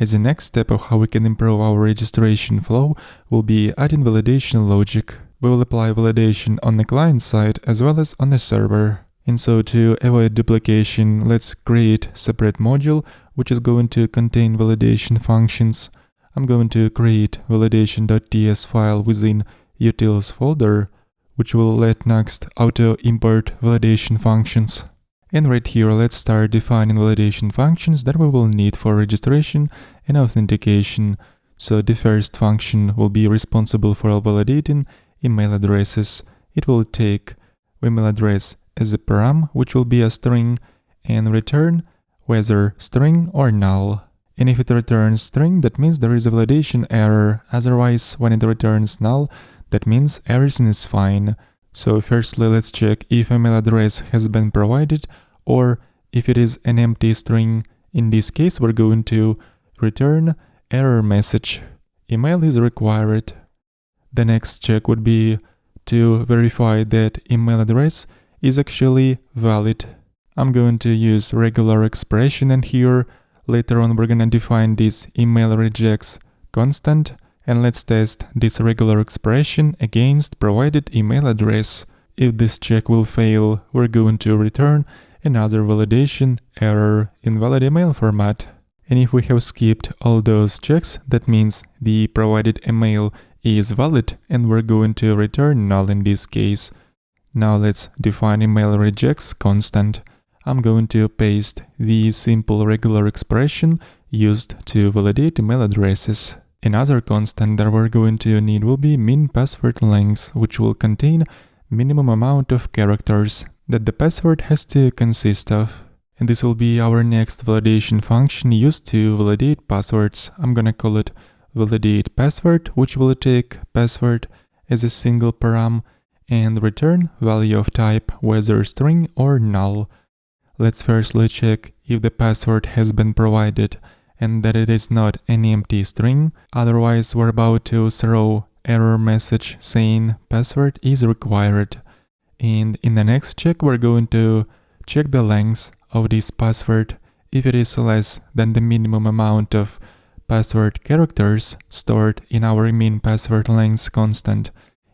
As a next step of how we can improve our registration flow will be adding validation logic. We will apply validation on the client side as well as on the server. And so to avoid duplication, let's create a separate module which is going to contain validation functions. I'm going to create validation.ts file within utils folder, which will let Nuxt auto import validation functions. And right here, let's start defining validation functions that we will need for registration and authentication. So the first function will be responsible for validating email addresses. It will take email address as a param, which will be a string, and return whether string or null. And if it returns string, that means there is a validation error. Otherwise, when it returns null, that means everything is fine. So firstly, let's check if email address has been provided or if it is an empty string. In this case, we're going to return error message. Email is required. The next check would be to verify that email address is actually valid. I'm going to use regular expression, and here later on we're gonna define this email rejects constant, and let's test this regular expression against provided email address. If this check will fail, we're going to return another validation error, invalid email format. And if we have skipped all those checks, that means the provided email is valid and we're going to return null in this case. Now let's define email rejects constant. I'm going to paste the simple regular expression used to validate email addresses. Another constant that we're going to need will be min password length, which will contain minimum amount of characters that the password has to consist of. And this will be our next validation function used to validate passwords. I'm gonna call it validate password, which will take password as a single param and return value of type, whether string or null. Let's firstly check if the password has been provided and that it is not an empty string. Otherwise, we're about to throw error message saying password is required. And in the next check, we're going to check the length of this password. If it is less than the minimum amount of password characters stored in our min password length constant.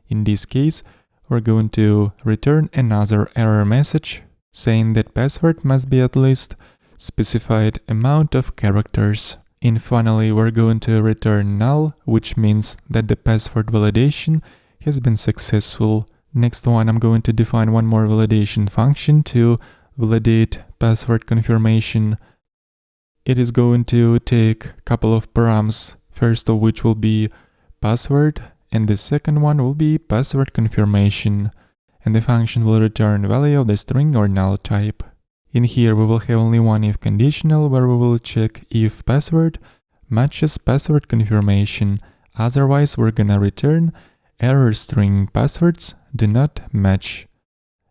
In this case, we're going to return another error message saying that password must be at least specified amount of characters. And finally, we're going to return null, which means that the password validation has been successful. Next one, I'm going to define one more validation function to validate password confirmation. It is going to take a couple of params, first of which will be password, and the second one will be password confirmation. And the function will return value of the string or null type. In here we will have only one if conditional, where we will check if password matches password confirmation. Otherwise, we're gonna return error string passwords do not match.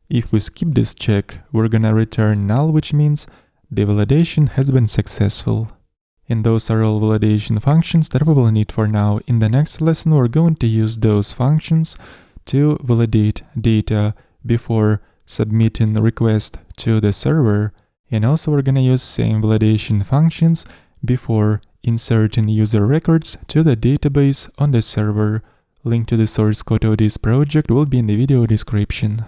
If we skip this check, we're gonna return null, which means the validation has been successful. And those are all validation functions that we will need for now. In the next lesson, we're going to use those functions to validate data before submitting the request to the server. And also we're gonna use same validation functions before inserting user records to the database on the server. Link to the source code of this project will be in the video description.